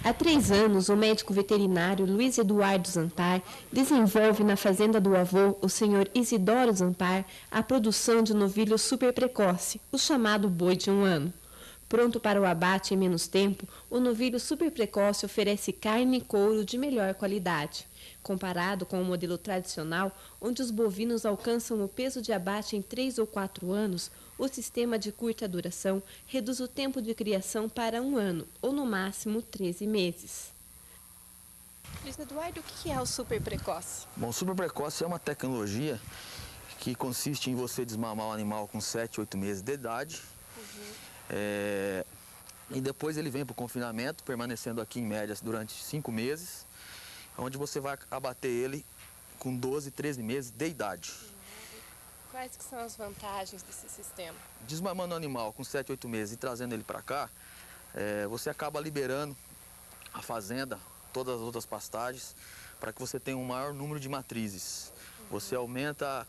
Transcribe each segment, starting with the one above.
Há 3 anos, o médico veterinário Luiz Eduardo Zampar desenvolve na fazenda do avô, o senhor Isidoro Zampar, a produção de novilho super precoce, o chamado boi de 1 ano. Pronto para o abate em menos tempo, o novilho super precoce oferece carne e couro de melhor qualidade. Comparado com o modelo tradicional, onde os bovinos alcançam o peso de abate em 3 ou 4 anos, o sistema de curta duração reduz o tempo de criação para 1 ano, ou no máximo 13 meses. Luiz Eduardo, o que é o super precoce? Bom, o super precoce é uma tecnologia que consiste em você desmamar o animal com 7, 8 meses de idade. E depois ele vem para o confinamento, permanecendo aqui em média durante 5 meses, onde você vai abater ele com 12, 13 meses de idade. Quais que são as vantagens desse sistema? Desmamando o animal com 7, 8 meses e trazendo ele para cá, você acaba liberando a fazenda, todas as outras pastagens, para que você tenha um maior número de matrizes. Você aumenta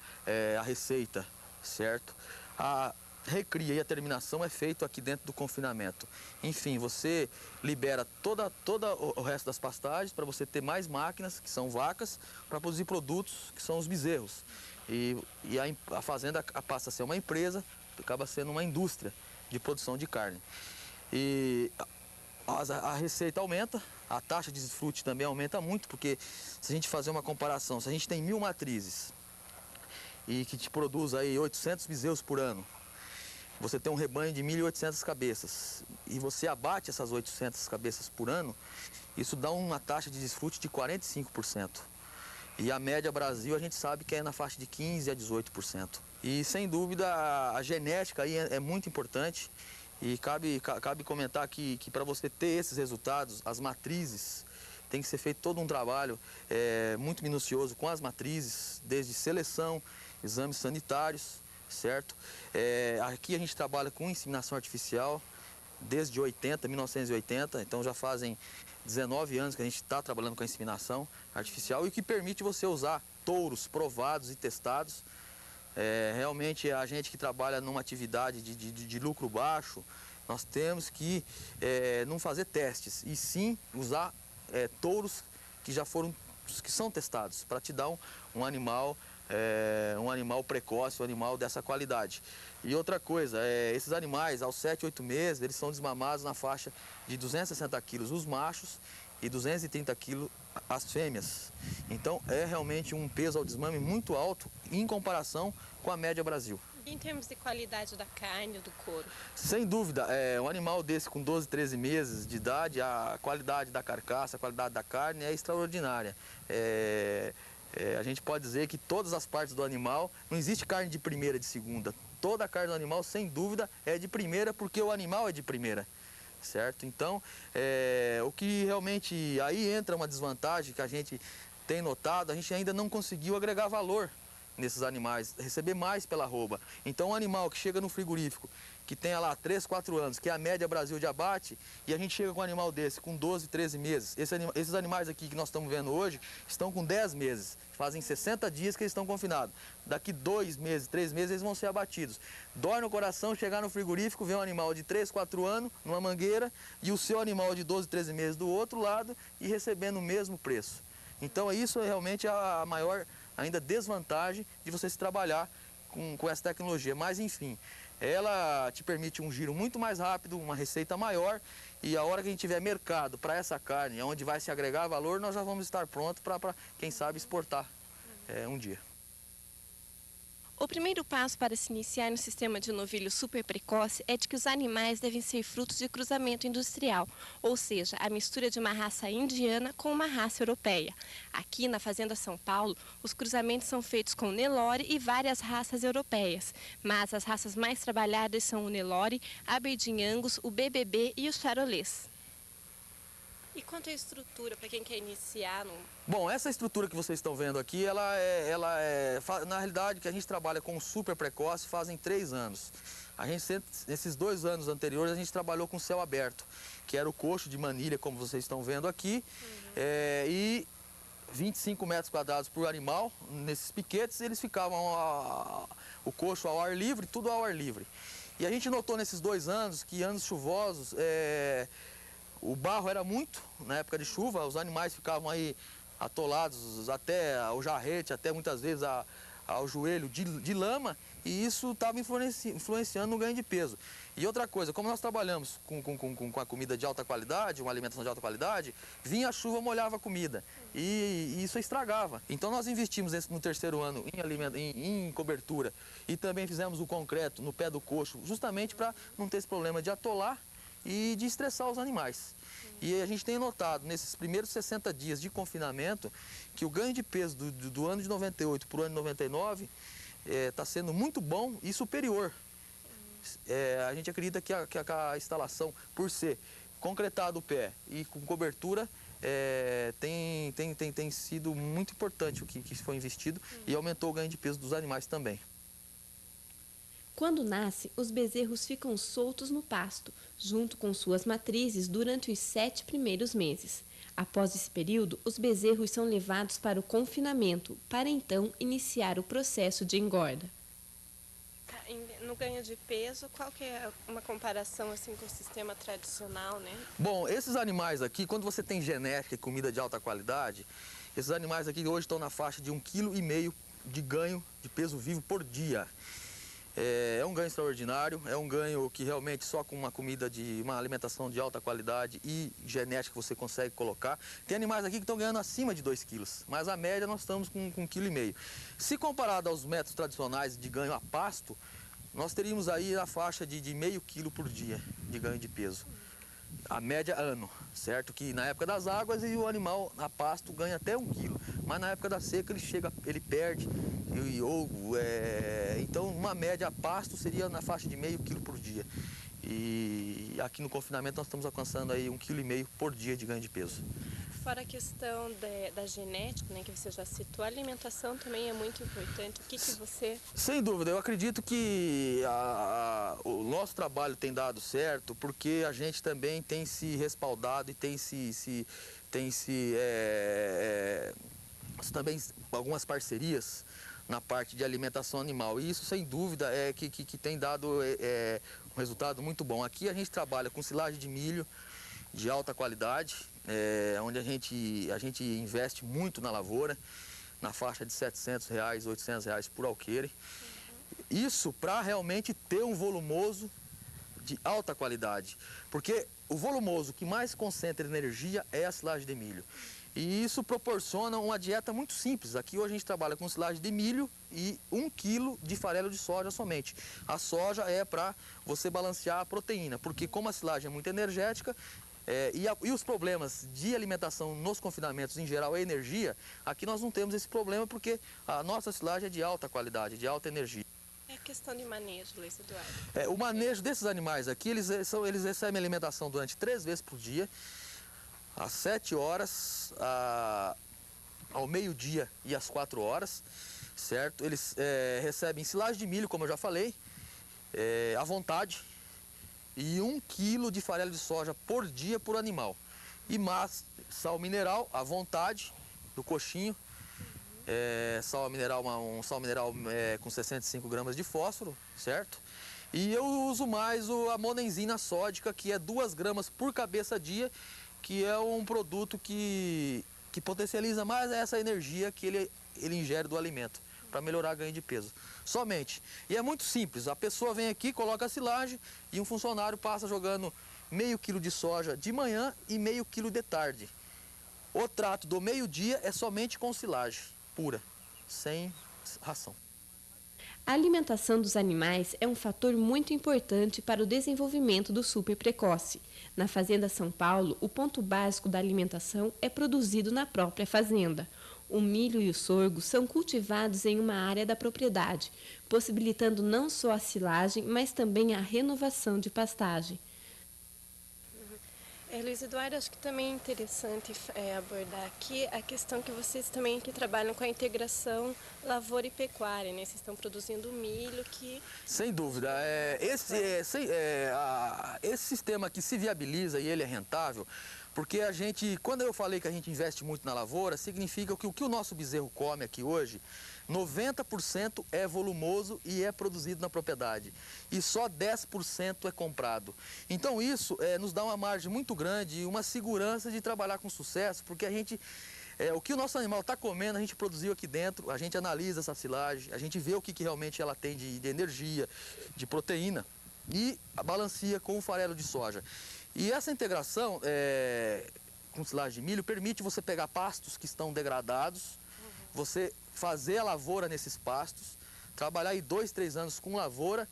a receita, certo? A recria e a terminação é feito aqui dentro do confinamento. Enfim, você libera todo o resto das pastagens para você ter mais máquinas, que são vacas, para produzir produtos, que são os bezerros. E a fazenda passa a ser uma empresa, acaba sendo uma indústria de produção de carne. E a receita aumenta, a taxa de desfrute também aumenta muito, porque se a gente fazer uma comparação, se a gente tem 1000 matrizes e que te produz aí 800 bezerros por ano, você tem um rebanho de 1.800 cabeças e você abate essas 800 cabeças por ano, isso dá uma taxa de desfrute de 45%. E a média Brasil a gente sabe que é na faixa de 15% a 18%. E sem dúvida a genética aí é muito importante e cabe comentar que para você ter esses resultados, as matrizes, tem que ser feito todo um trabalho muito minucioso com as matrizes, desde seleção, exames sanitários, certo? Aqui a gente trabalha com inseminação artificial desde 1980, então já fazem 19 anos que a gente está trabalhando com a inseminação artificial e que permite você usar touros provados e testados. Realmente a gente que trabalha numa atividade de lucro baixo, nós temos que não fazer testes e sim usar touros que são testados para te dar um animal precoce, um animal dessa qualidade. E outra coisa, esses animais aos 7, 8 meses, eles são desmamados na faixa de 260 quilos os machos e 230 quilos as fêmeas. Então é realmente um peso ao desmame muito alto em comparação com a média Brasil. Em termos de qualidade da carne ou do couro? Sem dúvida, um animal desse com 12, 13 meses de idade, a qualidade da carcaça, a qualidade da carne é extraordinária. A gente pode dizer que todas as partes do animal, não existe carne de primeira e de segunda. Toda a carne do animal, sem dúvida, é de primeira porque o animal é de primeira, certo? Então, o que realmente aí entra uma desvantagem que a gente tem notado, a gente ainda não conseguiu agregar valor nesses animais, receber mais pela arroba. Então, um animal que chega no frigorífico, que tenha lá 3, 4 anos, que é a média Brasil de abate, e a gente chega com um animal desse, com 12, 13 meses. Esses animais aqui que nós estamos vendo hoje, estão com 10 meses. Fazem 60 dias que eles estão confinados. Daqui 2 meses, 3 meses, eles vão ser abatidos. Dói no coração chegar no frigorífico, ver um animal de 3, 4 anos, numa mangueira, e o seu animal de 12, 13 meses do outro lado, e recebendo o mesmo preço. Então, isso é realmente a maior ainda desvantagem de você se trabalhar com essa tecnologia. Mas, enfim, ela te permite um giro muito mais rápido, uma receita maior, e a hora que a gente tiver mercado para essa carne, onde vai se agregar valor, nós já vamos estar prontos para, quem sabe, exportar um dia. O primeiro passo para se iniciar no sistema de novilho super precoce é de que os animais devem ser frutos de cruzamento industrial, ou seja, a mistura de uma raça indiana com uma raça europeia. Aqui na Fazenda São Paulo, os cruzamentos são feitos com Nelore e várias raças europeias, mas as raças mais trabalhadas são o Nelore, Aberdeen Angus, o BBB e os Charolais. E quanto à estrutura, para quem quer iniciar no... Bom, essa estrutura que vocês estão vendo aqui, na realidade, que a gente trabalha com super precoce fazem 3 anos. Nesses 2 anos anteriores, a gente trabalhou com céu aberto, que era o coxo de manilha, como vocês estão vendo aqui, e 25 metros quadrados por animal. Nesses piquetes, eles ficavam o coxo ao ar livre, tudo ao ar livre. E a gente notou nesses 2 anos que anos chuvosos, O barro era muito, na época de chuva, os animais ficavam aí atolados até o jarrete, até muitas vezes ao joelho de lama, e isso estava influenciando no ganho de peso. E outra coisa, como nós trabalhamos com a comida de alta qualidade, uma alimentação de alta qualidade, vinha a chuva, molhava a comida e isso estragava. Então nós investimos no terceiro ano em cobertura e também fizemos o concreto no pé do coxo, justamente para não ter esse problema de atolar e de estressar os animais. E a gente tem notado nesses primeiros 60 dias de confinamento que o ganho de peso do ano de 98 para o ano de 99 está sendo muito bom e superior. A gente acredita que a instalação, por ser concretado o pé e com cobertura, tem sido muito importante o que foi investido e aumentou o ganho de peso dos animais também. Quando nasce, os bezerros ficam soltos no pasto, junto com suas matrizes, durante os 7 primeiros meses. Após esse período, os bezerros são levados para o confinamento, para então iniciar o processo de engorda. No ganho de peso, qual que é uma comparação assim com o sistema tradicional, né? Bom, esses animais aqui, quando você tem genética e comida de alta qualidade, esses animais aqui hoje estão na faixa de 1,5 kg de ganho de peso vivo por dia. É um ganho extraordinário, é um ganho que realmente só com uma alimentação de alta qualidade e genética você consegue colocar. Tem animais aqui que estão ganhando acima de 2 quilos, mas a média nós estamos com 1,5 kg. Se comparado aos métodos tradicionais de ganho a pasto, nós teríamos aí a faixa de 0,5 kg por dia de ganho de peso. A média ano, certo? Que na época das águas e o animal a pasto ganha até 1 quilo, mas na época da seca ele perde. Então uma média a pasto seria na faixa de 0,5 kg por dia. E aqui no confinamento nós estamos alcançando aí 1,5 kg por dia de ganho de peso. Fora a questão da genética, né, que você já citou, a alimentação também é muito importante. O que você... Sem dúvida, eu acredito que o nosso trabalho tem dado certo, porque a gente também tem se respaldado e tem também algumas parcerias na parte de alimentação animal. E isso, sem dúvida, que tem dado um resultado muito bom. Aqui a gente trabalha com silagem de milho de alta qualidade, onde a gente investe muito na lavoura, na faixa de R$700, R$800 por alqueire. Isso para realmente ter um volumoso de alta qualidade, porque o volumoso que mais concentra energia é a silagem de milho. E isso proporciona uma dieta muito simples. Aqui hoje a gente trabalha com silagem de milho e 1 kg de farelo de soja somente. A soja é para você balancear a proteína, porque como a silagem é muito energética, e os problemas de alimentação nos confinamentos em geral é energia, aqui nós não temos esse problema porque a nossa silagem é de alta qualidade, de alta energia. É questão de manejo, Luiz Eduardo. O manejo desses animais aqui, eles recebem alimentação durante 3 vezes por dia, às 7 horas, ao meio-dia e às 4 horas, certo? Eles recebem silagem de milho, como eu já falei, à vontade, e 1 kg de farelo de soja por dia por animal. E sal mineral à vontade, do coxinho, sal mineral com 65 gramas de fósforo, certo? E eu uso mais a monenzina sódica, que é 2 gramas por cabeça dia, que é um produto que potencializa mais essa energia que ele ingere do alimento, para melhorar o ganho de peso. Somente. E é muito simples, a pessoa vem aqui, coloca a silagem e um funcionário passa jogando 0,5 kg de soja de manhã e 0,5 kg de tarde. O trato do meio-dia é somente com silagem pura, sem ração. A alimentação dos animais é um fator muito importante para o desenvolvimento do super precoce. Na Fazenda São Paulo, o ponto básico da alimentação é produzido na própria fazenda. O milho e o sorgo são cultivados em uma área da propriedade, possibilitando não só a silagem, mas também a renovação de pastagem. Luiz Eduardo, acho que também é interessante abordar aqui a questão que vocês também aqui trabalham com a integração lavoura e pecuária, né? Vocês estão produzindo milho que... Sem dúvida. Esse sistema aqui se viabiliza e ele é rentável, porque quando eu falei que a gente investe muito na lavoura, significa que o que o nosso bezerro come aqui hoje 90% é volumoso e é produzido na propriedade. E só 10% é comprado. Então isso nos dá uma margem muito grande e uma segurança de trabalhar com sucesso, porque a gente... o que o nosso animal está comendo, a gente produziu aqui dentro, a gente analisa essa silagem, a gente vê o que realmente ela tem de energia, de proteína e balanceia com o farelo de soja. E essa integração com silagem de milho permite você pegar pastos que estão degradados, você fazer a lavoura nesses pastos, trabalhar aí 2, 3 anos com lavoura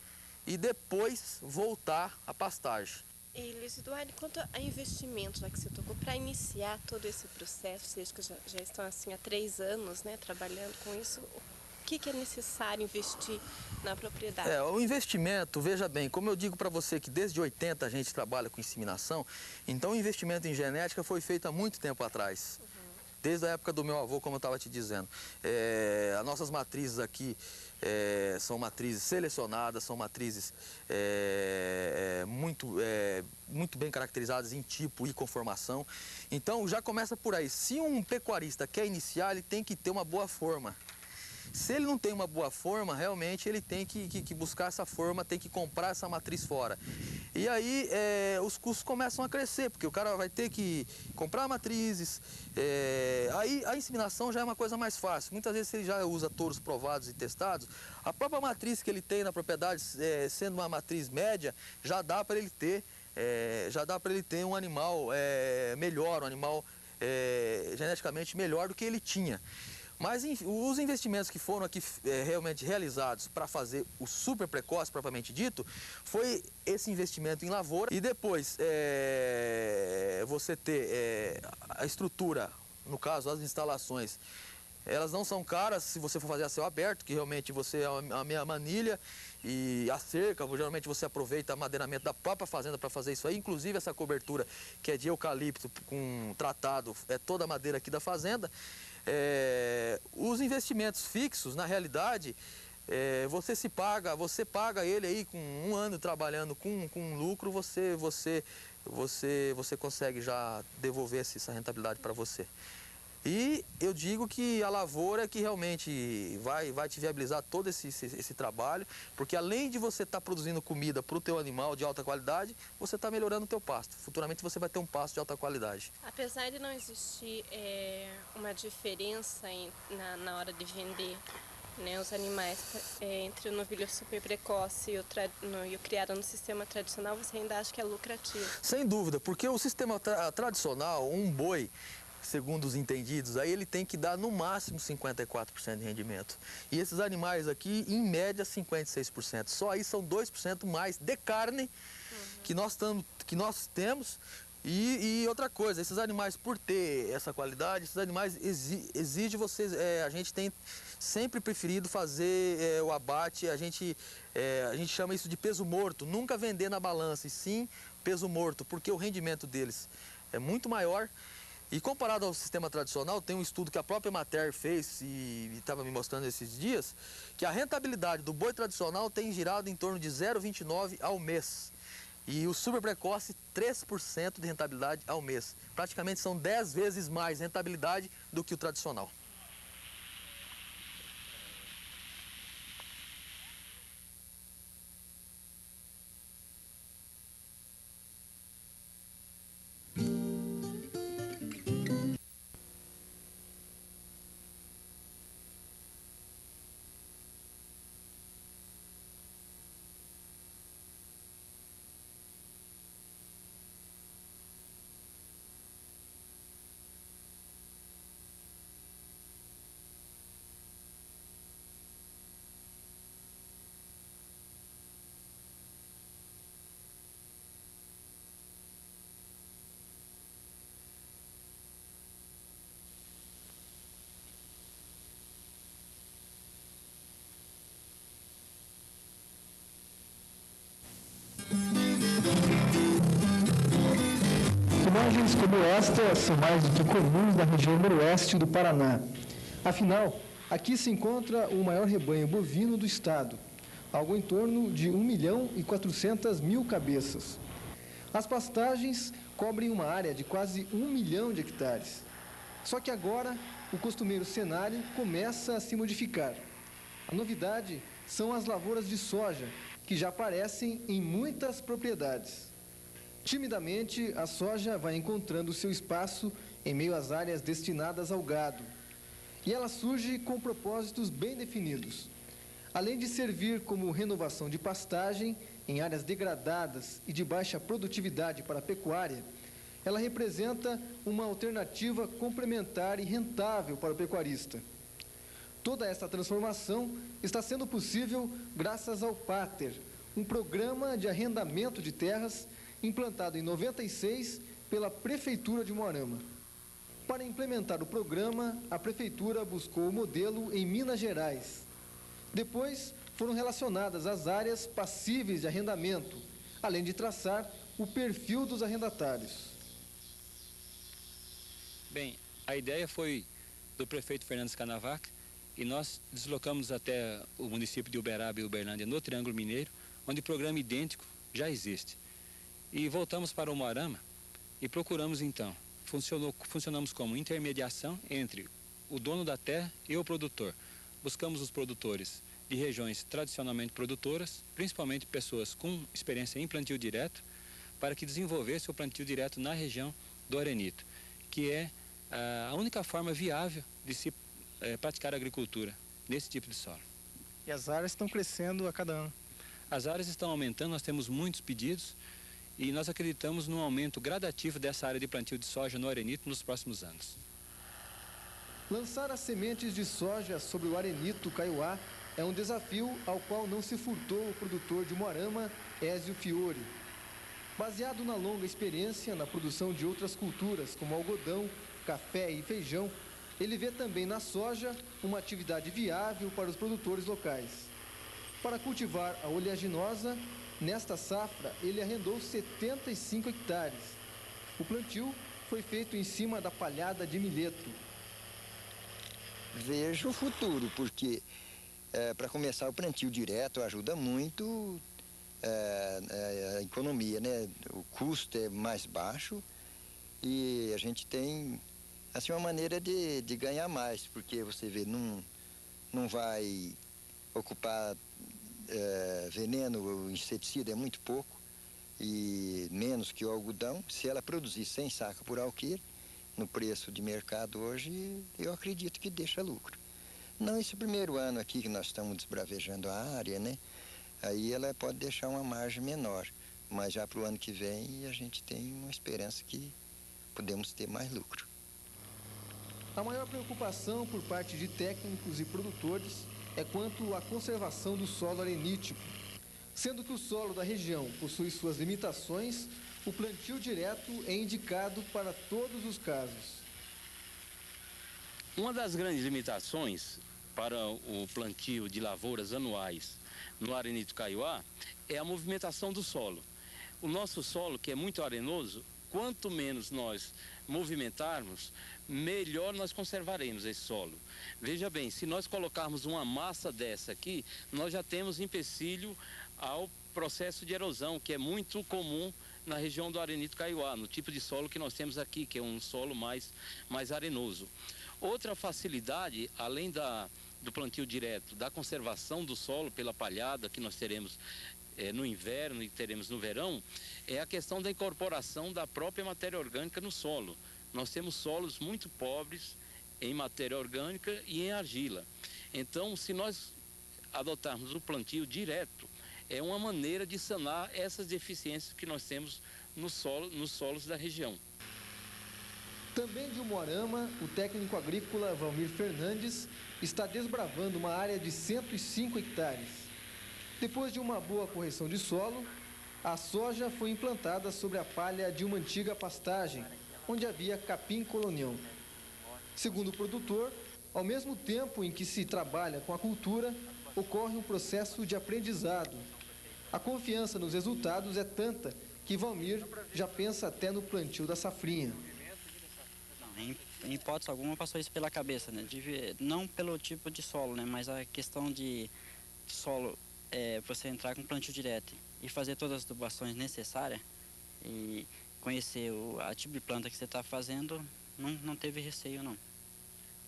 e depois voltar à pastagem. E Luiz Eduardo, quanto a investimento, já que você tocou, para iniciar todo esse processo, vocês que já estão assim há 3 anos, né, trabalhando com isso, o que é necessário investir na propriedade? O investimento, veja bem, como eu digo para você que desde 80 a gente trabalha com inseminação, então o investimento em genética foi feito há muito tempo atrás. Desde a época do meu avô, como eu estava te dizendo. As nossas matrizes aqui são matrizes selecionadas, são matrizes muito bem caracterizadas em tipo e conformação. Então já começa por aí. Se um pecuarista quer iniciar, ele tem que ter uma boa forma. Se ele não tem uma boa forma, realmente ele tem que buscar essa forma, tem que comprar essa matriz fora. E aí os custos começam a crescer, porque o cara vai ter que comprar matrizes. Aí a inseminação já é uma coisa mais fácil. Muitas vezes ele já usa touros provados e testados. A própria matriz que ele tem na propriedade, sendo uma matriz média, já dá para ele ter um animal melhor, um animal geneticamente melhor do que ele tinha. Mas os investimentos que foram aqui realmente realizados para fazer o super precoce, propriamente dito, foi esse investimento em lavoura e depois você ter a estrutura, no caso as instalações, elas não são caras se você for fazer a céu aberto, que realmente você a meia manilha e a cerca, geralmente você aproveita o madeiramento da própria fazenda para fazer isso aí, inclusive essa cobertura que é de eucalipto com tratado, é toda a madeira aqui da fazenda. Os investimentos fixos, na realidade, você paga ele aí com 1 ano trabalhando com lucro, você consegue já devolver essa rentabilidade para você. E eu digo que a lavoura é que realmente vai te viabilizar todo esse trabalho, porque além de você estar produzindo comida para o teu animal de alta qualidade, você está melhorando o teu pasto. Futuramente você vai ter um pasto de alta qualidade. Apesar de não existir uma diferença na hora de vender, né, os animais entre o novilho super precoce e o criado no sistema tradicional, você ainda acha que é lucrativo? Sem dúvida, porque o sistema tradicional, um boi, segundo os entendidos, aí ele tem que dar no máximo 54% de rendimento. E esses animais aqui, em média, 56%. Só aí são 2% mais de carne que nós temos. E outra coisa, esses animais, por ter essa qualidade, esses animais exigem vocês, a gente tem sempre preferido fazer o abate, a gente chama isso de peso morto, nunca vender na balança, e sim peso morto, porque o rendimento deles é muito maior. E comparado ao sistema tradicional, tem um estudo que a própria Emater fez e estava me mostrando esses dias, que a rentabilidade do boi tradicional tem girado em torno de 0,29 ao mês. E o super precoce, 3% de rentabilidade ao mês. Praticamente são 10 vezes mais rentabilidade do que o tradicional. Imagens como esta são mais do que comuns na região noroeste do Paraná. Afinal, aqui se encontra o maior rebanho bovino do estado, algo em torno de 1.400.000 cabeças. As pastagens cobrem uma área de quase 1 milhão de hectares. Só que agora, o costumeiro cenário começa a se modificar. A novidade são as lavouras de soja, que já aparecem em muitas propriedades. Timidamente, a soja vai encontrando seu espaço em meio às áreas destinadas ao gado. E ela surge com propósitos bem definidos. Além de servir como renovação de pastagem em áreas degradadas e de baixa produtividade para a pecuária, ela representa uma alternativa complementar e rentável para o pecuarista. Toda essa transformação está sendo possível graças ao PATER, um programa de arrendamento de terras implantado em 96 pela Prefeitura de Umuarama. Para implementar o programa, a Prefeitura buscou o modelo em Minas Gerais. Depois, foram relacionadas as áreas passíveis de arrendamento, além de traçar o perfil dos arrendatários. Bem, a ideia foi do prefeito Fernandes Canavac e nós deslocamos até o município de Uberaba e Uberlândia, no Triângulo Mineiro, onde o programa idêntico já existe. E voltamos para Umuarama e procuramos então. Funcionamos como intermediação entre o dono da terra e o produtor. Buscamos os produtores de regiões tradicionalmente produtoras, principalmente pessoas com experiência em plantio direto, para que desenvolvesse o plantio direto na região do Arenito, que é a única forma viável de se praticar agricultura nesse tipo de solo. E as áreas estão crescendo a cada ano? As áreas estão aumentando, nós temos muitos pedidos e nós acreditamos num aumento gradativo dessa área de plantio de soja no Arenito nos próximos anos. Lançar as sementes de soja sobre o Arenito Kaiowá é um desafio ao qual não se furtou o produtor de Umuarama, Ézio Fiore. Baseado na longa experiência na produção de outras culturas, como algodão, café e feijão, ele vê também na soja uma atividade viável para os produtores locais. Para cultivar a oleaginosa, nesta safra ele arrendou 75 hectares. O plantio foi feito em cima da palhada de milheto. Vejo o futuro, porque para começar o plantio direto ajuda muito a economia, né? O custo é mais baixo e a gente tem assim uma maneira de ganhar mais, porque você vê, não vai ocupar veneno, o inseticida é muito pouco e menos que o algodão. Se ela produzir 100 sacas por alqueire, no preço de mercado hoje, eu acredito que deixa lucro. Não esse primeiro ano aqui que nós estamos desbravejando a área, né? Aí ela pode deixar uma margem menor, mas já para o ano que vem a gente tem uma esperança que podemos ter mais lucro. A maior preocupação por parte de técnicos e produtores é quanto à conservação do solo arenítico. Sendo que o solo da região possui suas limitações, o plantio direto é indicado para todos os casos. Uma das grandes limitações para o plantio de lavouras anuais no Arenito Kaiowá é a movimentação do solo. O nosso solo, que é muito arenoso, quanto menos nós movimentarmos, melhor nós conservaremos esse solo. Veja bem, se nós colocarmos uma massa dessa aqui, nós já temos empecilho ao processo de erosão, que é muito comum na região do Arenito Kaiowá, no tipo de solo que nós temos aqui, que é um solo mais arenoso. Outra facilidade, além do plantio direto, da conservação do solo pela palhada que nós teremos no inverno e teremos no verão, é a questão da incorporação da própria matéria orgânica no solo. Nós temos solos muito pobres em matéria orgânica e em argila. Então, se nós adotarmos o plantio direto, é uma maneira de sanar essas deficiências que nós temos nos solos da região. Também de Umuarama, o técnico agrícola Valmir Fernandes está desbravando uma área de 105 hectares. Depois de uma boa correção de solo, a soja foi implantada sobre a palha de uma antiga pastagem, onde havia capim colonial. Segundo o produtor, ao mesmo tempo em que se trabalha com a cultura, ocorre um processo de aprendizado. A confiança nos resultados é tanta que Valmir já pensa até no plantio da safrinha. Em hipótese alguma passou isso pela cabeça, né? Não pelo tipo de solo, né? Mas a questão de solo, você entrar com plantio direto e fazer todas as adubações necessárias e conhecer a tipo de planta que você está fazendo, não teve receio, não.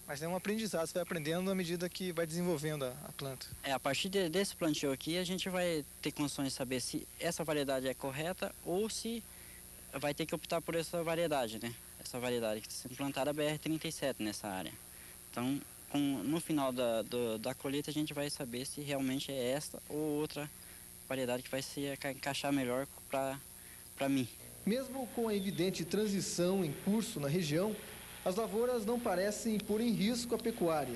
Mas é um aprendizado, você vai aprendendo à medida que vai desenvolvendo a planta. A partir desse plantio aqui, a gente vai ter condições de saber se essa variedade é correta ou se vai ter que optar por essa variedade, né? Essa variedade que está sendo plantada, a BR-37 nessa área. Então, no final da colheita, a gente vai saber se realmente é esta ou outra variedade que vai se encaixar melhor para mim. Mesmo com a evidente transição em curso na região, as lavouras não parecem pôr em risco a pecuária.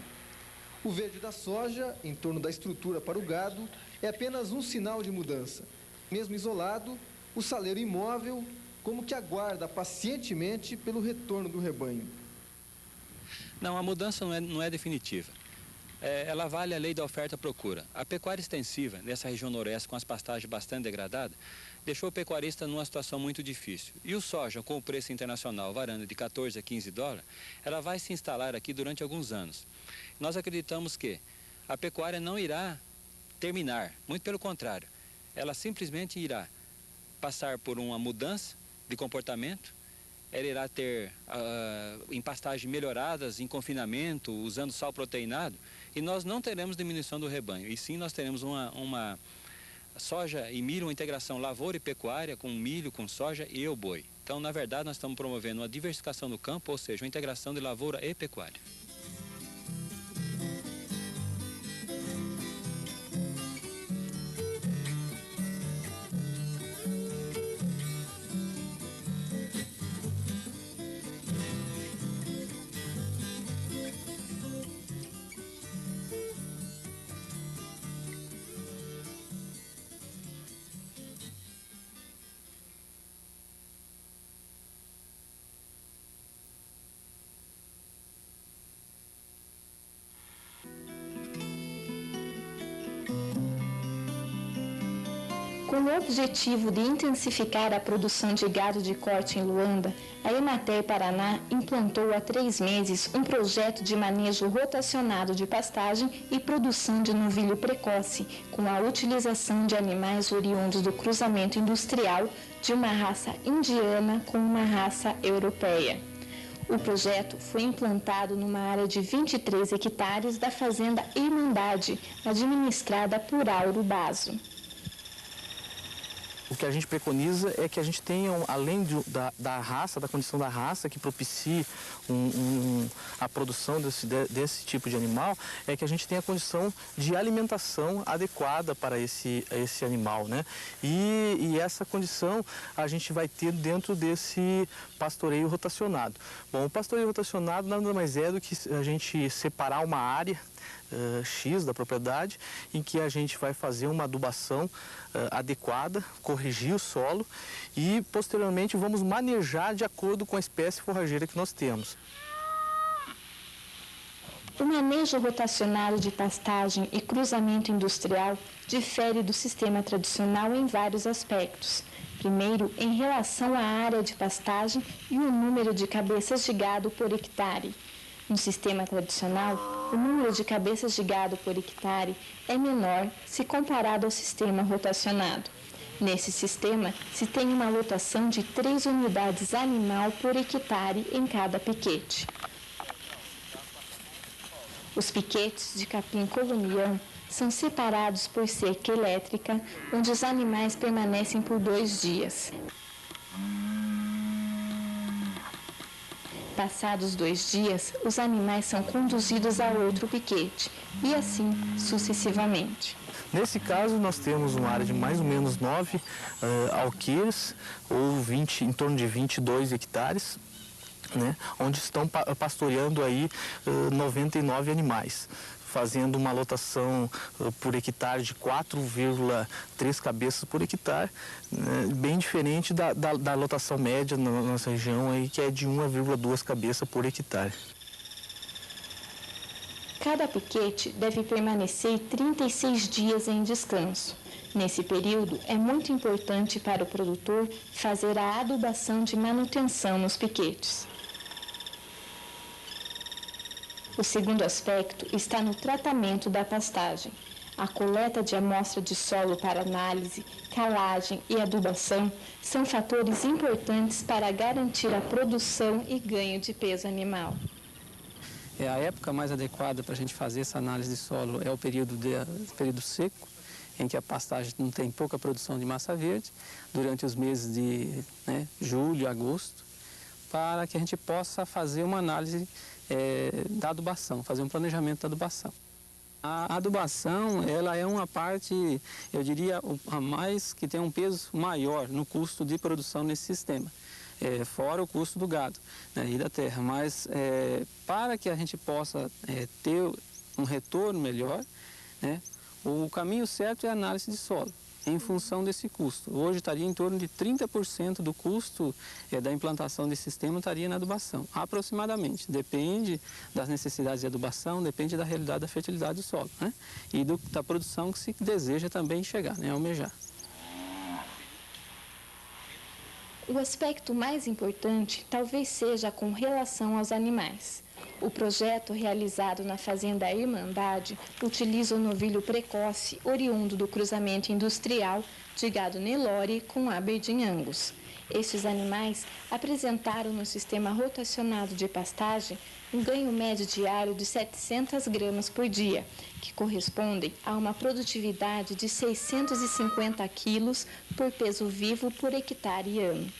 O verde da soja, em torno da estrutura para o gado, é apenas um sinal de mudança. Mesmo isolado, o saleiro imóvel como que aguarda pacientemente pelo retorno do rebanho. Não, a mudança não é definitiva. Ela vale a lei da oferta-procura. A pecuária extensiva, nessa região noroeste, com as pastagens bastante degradadas, deixou o pecuarista numa situação muito difícil. E o soja, com o preço internacional varando de 14 a 15 dólares, ela vai se instalar aqui durante alguns anos. Nós acreditamos que a pecuária não irá terminar, muito pelo contrário. Ela simplesmente irá passar por uma mudança de comportamento. Ela irá ter em pastagens melhoradas, em confinamento, usando sal proteinado, e nós não teremos diminuição do rebanho, e sim nós teremos uma soja e milho, uma integração lavoura e pecuária, com milho, com soja e o boi. Então, na verdade, nós estamos promovendo uma diversificação do campo, ou seja, uma integração de lavoura e pecuária. Com o objetivo de intensificar a produção de gado de corte em Luanda, a Emater Paraná implantou há 3 meses um projeto de manejo rotacionado de pastagem e produção de novilho precoce, com a utilização de animais oriundos do cruzamento industrial de uma raça indiana com uma raça europeia. O projeto foi implantado numa área de 23 hectares da fazenda Irmandade, administrada por Auro Basso. O que a gente preconiza é que a gente tenha, além da raça, da condição da raça, que propicie a produção desse tipo de animal, é que a gente tenha a condição de alimentação adequada para esse animal, né? E essa condição a gente vai ter dentro desse pastoreio rotacionado. Bom, o pastoreio rotacionado nada mais é do que a gente separar uma área X da propriedade, em que a gente vai fazer uma adubação adequada, corrigir o solo e posteriormente vamos manejar de acordo com a espécie forrageira que nós temos. O manejo rotacionado de pastagem e cruzamento industrial difere do sistema tradicional em vários aspectos. Primeiro, em relação à área de pastagem e o número de cabeças de gado por hectare. No sistema tradicional, o número de cabeças de gado por hectare é menor se comparado ao sistema rotacionado. Nesse sistema, se tem uma lotação de 3 unidades animal por hectare em cada piquete. Os piquetes de capim-colonião são separados por cerca elétrica, onde os animais permanecem por 2 dias. Passados 2 dias, os animais são conduzidos a outro piquete, e assim sucessivamente. Nesse caso, nós temos uma área de mais ou menos 9 alqueires, ou em torno de 22 hectares, né, onde estão pastoreando aí 99 animais, fazendo uma lotação por hectare de 4,3 cabeças por hectare, né, bem diferente da lotação média na nossa região, aí, que é de 1,2 cabeças por hectare. Cada piquete deve permanecer 36 dias em descanso. Nesse período, é muito importante para o produtor fazer a adubação de manutenção nos piquetes. O segundo aspecto está no tratamento da pastagem. A coleta de amostra de solo para análise, calagem e adubação são fatores importantes para garantir a produção e ganho de peso animal. A época mais adequada para a gente fazer essa análise de solo é o período seco, em que a pastagem não tem pouca produção de massa verde, durante os meses de julho e agosto, para que a gente possa fazer uma análise da adubação, fazer um planejamento da adubação. A adubação, ela é uma parte, eu diria, a mais que tem um peso maior no custo de produção nesse sistema, fora o custo do gado, né, e da terra. Mas para que a gente possa ter um retorno melhor, né, o caminho certo é a análise de solo, em função desse custo. Hoje estaria em torno de 30% do custo da implantação desse sistema estaria na adubação, aproximadamente. Depende das necessidades de adubação, depende da realidade da fertilidade do solo, né? E da produção que se deseja também chegar, né? Almejar. O aspecto mais importante talvez seja com relação aos animais. O projeto realizado na Fazenda Irmandade utiliza o novilho precoce oriundo do cruzamento industrial de gado Nelore com Aberdeen Angus. Estes animais apresentaram no sistema rotacionado de pastagem um ganho médio diário de 700 gramas por dia, que correspondem a uma produtividade de 650 quilos por peso vivo por hectare e ano.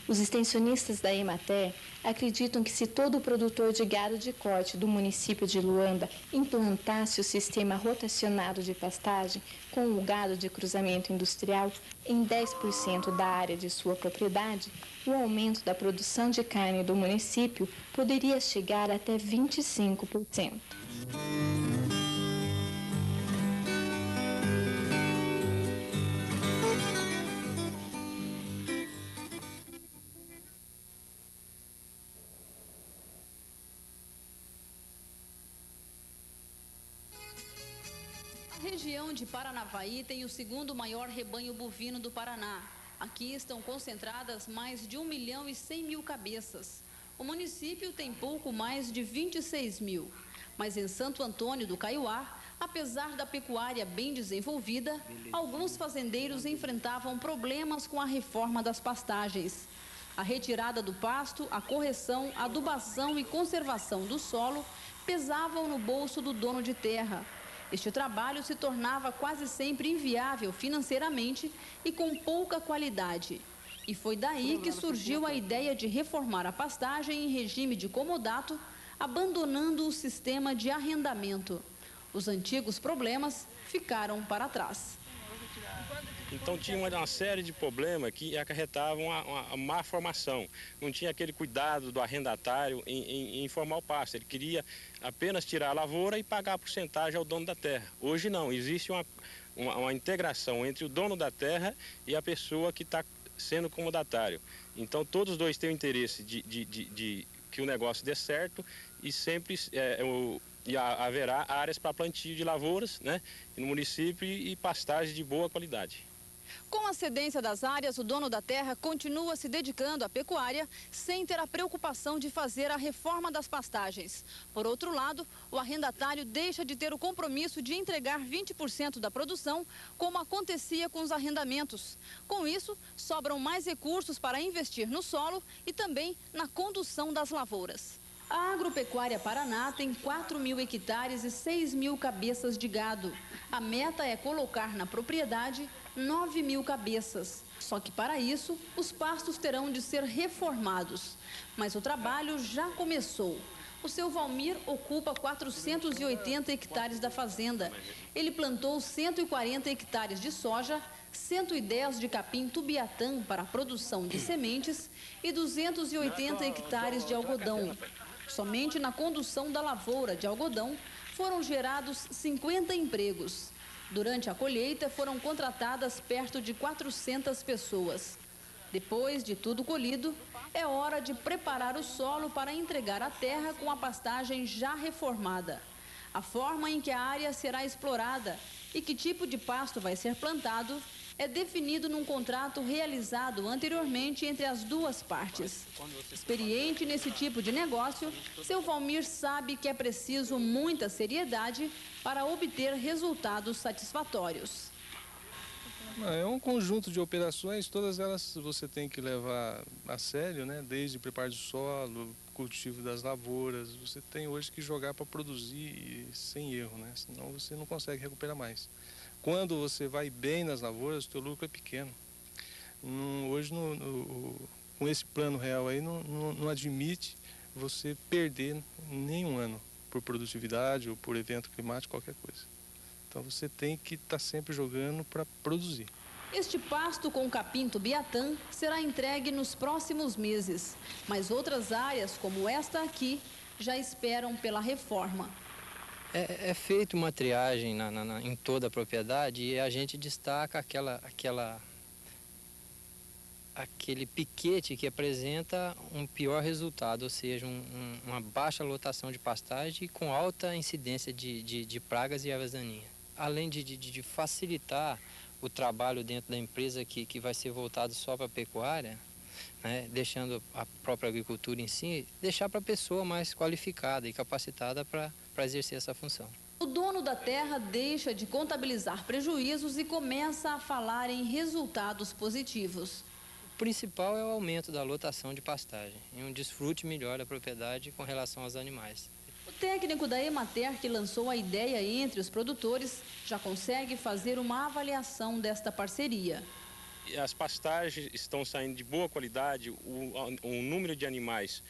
Os extensionistas da Emater acreditam que se todo produtor de gado de corte do município de Luanda implantasse o sistema rotacionado de pastagem com o gado de cruzamento industrial em 10% da área de sua propriedade, o aumento da produção de carne do município poderia chegar até 25%. A região de Paranavaí tem o segundo maior rebanho bovino do Paraná. Aqui estão concentradas mais de 1.100.000 cabeças. O município tem pouco mais de 26 mil. Mas em Santo Antônio do Caiuá, apesar da pecuária bem desenvolvida, alguns fazendeiros enfrentavam problemas com a reforma das pastagens. A retirada do pasto, a correção, a adubação e conservação do solo pesavam no bolso do dono de terra. Este trabalho se tornava quase sempre inviável financeiramente e com pouca qualidade. E foi daí que surgiu a ideia de reformar a pastagem em regime de comodato, abandonando o sistema de arrendamento. Os antigos problemas ficaram para trás. Então tinha uma série de problemas que acarretavam a má formação. Não tinha aquele cuidado do arrendatário em formar o pasto. Ele queria apenas tirar a lavoura e pagar a porcentagem ao dono da terra. Hoje não, existe uma integração entre o dono da terra e a pessoa que está sendo comodatário. Então todos os dois têm o interesse de que o negócio dê certo e sempre haverá áreas para plantio de lavouras, né, no município e pastagem de boa qualidade. Com a cedência das áreas, o dono da terra continua se dedicando à pecuária sem ter a preocupação de fazer a reforma das pastagens. Por outro lado, o arrendatário deixa de ter o compromisso de entregar 20% da produção, como acontecia com os arrendamentos. Com isso, sobram mais recursos para investir no solo e também na condução das lavouras. A Agropecuária Paraná tem 4.000 hectares e 6.000 cabeças de gado. A meta é colocar na propriedade 9.000 cabeças. Só que para isso, os pastos terão de ser reformados. Mas o trabalho já começou. O seu Valmir ocupa 480 hectares da fazenda. Ele plantou 140 hectares de soja, 110 de capim-tubiatã para a produção de sementes e 280 hectares de algodão. Somente na condução da lavoura de algodão foram gerados 50 empregos. Durante a colheita foram contratadas perto de 400 pessoas. Depois de tudo colhido, é hora de preparar o solo para entregar a terra com a pastagem já reformada. A forma em que a área será explorada e que tipo de pasto vai ser plantado é definido num contrato realizado anteriormente entre as duas partes. Experiente nesse tipo de negócio, seu Valmir sabe que é preciso muita seriedade para obter resultados satisfatórios. É um conjunto de operações, todas elas você tem que levar a sério, né? Desde preparo do solo, cultivo das lavouras, você tem hoje que jogar para produzir sem erro, né? Senão você não consegue recuperar mais. Quando você vai bem nas lavouras, o teu lucro é pequeno. Hoje, com esse plano real aí, não admite você perder nenhum ano por produtividade ou por evento climático, qualquer coisa. Então você tem que estar sempre jogando para produzir. Este pasto com capim tubiatã será entregue nos próximos meses, mas outras áreas, como esta aqui, já esperam pela reforma. É feita uma triagem em toda a propriedade e a gente destaca aquele piquete que apresenta um pior resultado, ou seja, uma baixa lotação de pastagem com alta incidência de pragas e ervas daninhas. Além de facilitar o trabalho dentro da empresa que vai ser voltado só para a pecuária, né, deixando a própria agricultura em si, deixar para a pessoa mais qualificada e capacitada para exercer essa função. O dono da terra deixa de contabilizar prejuízos e começa a falar em resultados positivos. O principal é o aumento da lotação de pastagem e um desfrute melhor da propriedade com relação aos animais. O técnico da Emater, que lançou a ideia entre os produtores, já consegue fazer uma avaliação desta parceria. As pastagens estão saindo de boa qualidade, o número de animais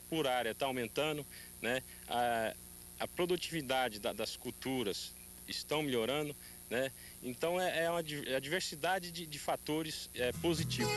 por área está aumentando, né? A produtividade das culturas estão melhorando, né? Então a diversidade de fatores positivos.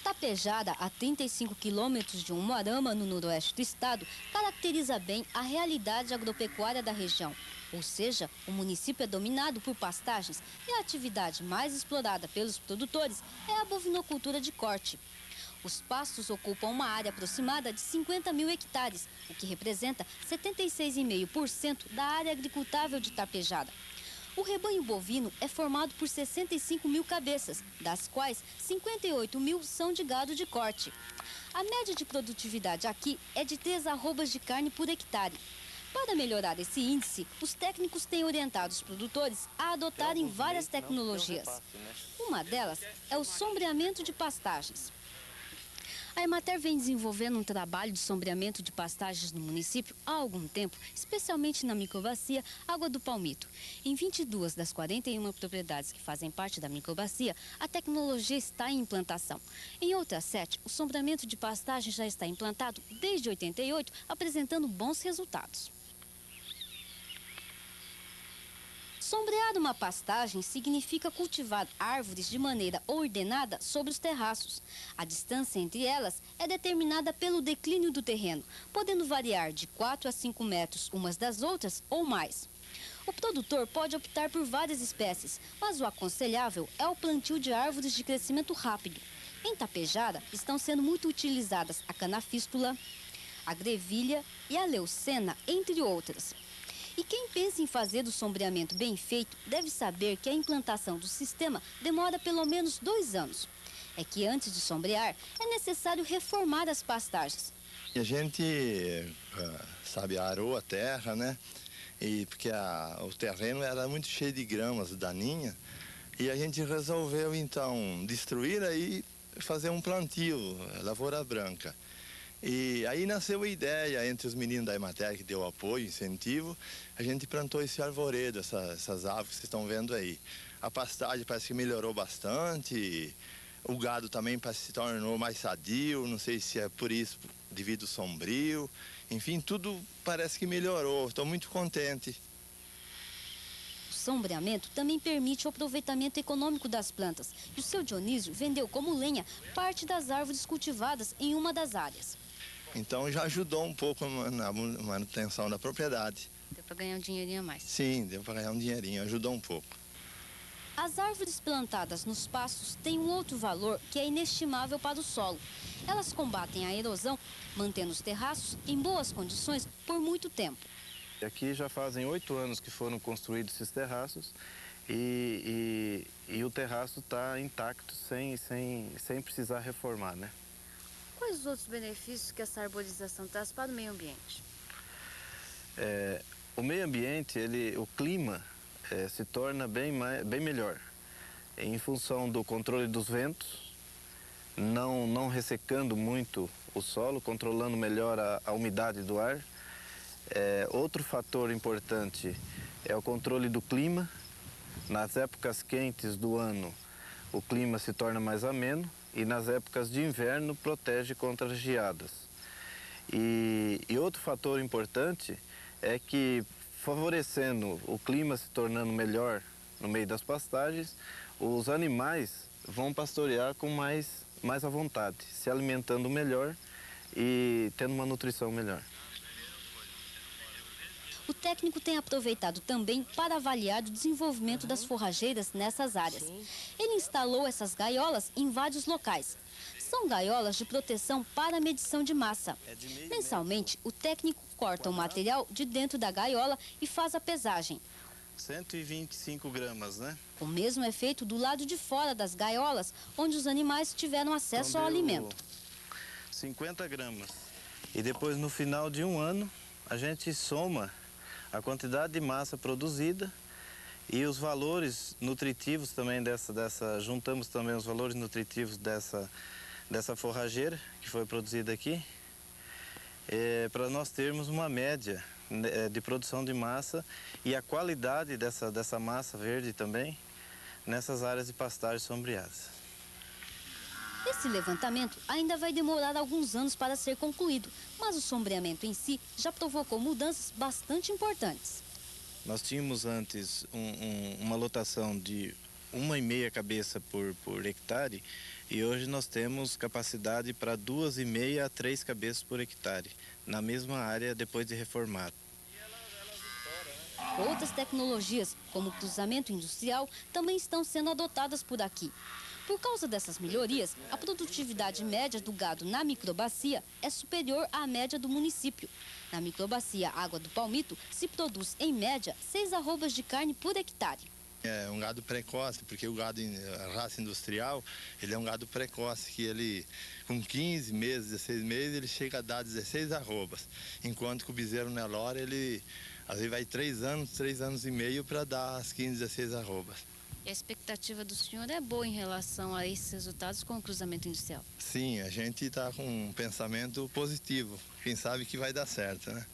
Tapejara, a 35 quilômetros de Umuarama, no noroeste do estado, caracteriza bem a realidade agropecuária da região. Ou seja, o município é dominado por pastagens e a atividade mais explorada pelos produtores é a bovinocultura de corte. Os pastos ocupam uma área aproximada de 50 mil hectares, o que representa 76,5% da área agricultável de Tapejara. O rebanho bovino é formado por 65 mil cabeças, das quais 58 mil são de gado de corte. A média de produtividade aqui é de 3 arrobas de carne por hectare. Para melhorar esse índice, os técnicos têm orientado os produtores a adotarem várias tecnologias. Uma delas é o sombreamento de pastagens. A Emater vem desenvolvendo um trabalho de sombreamento de pastagens no município há algum tempo, especialmente na microbacia Água do Palmito. Em 22 das 41 propriedades que fazem parte da microbacia, a tecnologia está em implantação. Em outras 7, o sombreamento de pastagens já está implantado desde 88, apresentando bons resultados. Sombrear uma pastagem significa cultivar árvores de maneira ordenada sobre os terraços. A distância entre elas é determinada pelo declínio do terreno, podendo variar de 4 a 5 metros umas das outras ou mais. O produtor pode optar por várias espécies, mas o aconselhável é o plantio de árvores de crescimento rápido. Em Tapejara, estão sendo muito utilizadas a canafístula, a grevilha e a leucena, entre outras. E quem pensa em fazer o sombreamento bem feito deve saber que a implantação do sistema demora pelo menos 2 anos. É que antes de sombrear, é necessário reformar as pastagens. A gente, arou a terra, né? E porque o terreno era muito cheio de gramas daninhas. E a gente resolveu, então, destruir e fazer um plantio, lavoura branca. E aí nasceu a ideia entre os meninos da Emater, que deu apoio, incentivo, a gente plantou esse arvoredo, essas árvores que vocês estão vendo aí. A pastagem parece que melhorou bastante, o gado também parece que se tornou mais sadio, não sei se é por isso, devido ao sombrio, enfim, tudo parece que melhorou, estou muito contente. O sombreamento também permite o aproveitamento econômico das plantas, e o seu Dionísio vendeu como lenha parte das árvores cultivadas em uma das áreas. Então já ajudou um pouco na manutenção da propriedade. Deu para ganhar um dinheirinho a mais? Sim, deu para ganhar um dinheirinho, ajudou um pouco. As árvores plantadas nos pastos têm um outro valor que é inestimável para o solo. Elas combatem a erosão, mantendo os terraços em boas condições por muito tempo. Aqui já fazem 8 anos que foram construídos esses terraços e o terraço está intacto, sem precisar reformar, né? Quais os outros benefícios que essa arborização traz para o meio ambiente? O meio ambiente, o clima se torna bem melhor, em função do controle dos ventos, não ressecando muito o solo, controlando melhor a umidade do ar. Outro fator importante é o controle do clima. Nas épocas quentes do ano, o clima se torna mais ameno e nas épocas de inverno protege contra as geadas. E outro fator importante é que, favorecendo o clima se tornando melhor no meio das pastagens, os animais vão pastorear com mais à vontade, se alimentando melhor e tendo uma nutrição melhor. O técnico tem aproveitado também para avaliar o desenvolvimento das forrageiras nessas áreas. Ele instalou essas gaiolas em vários locais. São gaiolas de proteção para a medição de massa. Mensalmente, o técnico corta o material de dentro da gaiola e faz a pesagem. 125 gramas, né? O mesmo é feito do lado de fora das gaiolas, onde os animais tiveram acesso ao alimento. 50 gramas. E depois, no final de um ano, a gente soma a quantidade de massa produzida e os valores nutritivos também juntamos também os valores nutritivos dessa forrageira que foi produzida aqui, para nós termos uma média de produção de massa e a qualidade dessa massa verde também nessas áreas de pastagens sombreadas. Esse levantamento ainda vai demorar alguns anos para ser concluído, mas o sombreamento em si já provocou mudanças bastante importantes. Nós tínhamos antes uma lotação de 1,5 cabeça por hectare e hoje nós temos capacidade para 2,5 a 3 cabeças por hectare, na mesma área depois de reformado. Outras tecnologias, como o cruzamento industrial, também estão sendo adotadas por aqui. Por causa dessas melhorias, a produtividade média do gado na microbacia é superior à média do município. Na microbacia Água do Palmito, se produz, em média, 6 arrobas de carne por hectare. É um gado precoce, porque o gado, a raça industrial, ele é um gado precoce, que ele, com 15 meses, 16 meses, ele chega a dar 16 arrobas. Enquanto que o bezerro Nelore, ele às vezes vai 3 anos e meio para dar as 15, 16 arrobas. E a expectativa do senhor é boa em relação a esses resultados com o cruzamento industrial? Sim, a gente está com um pensamento positivo. Quem sabe que vai dar certo, né?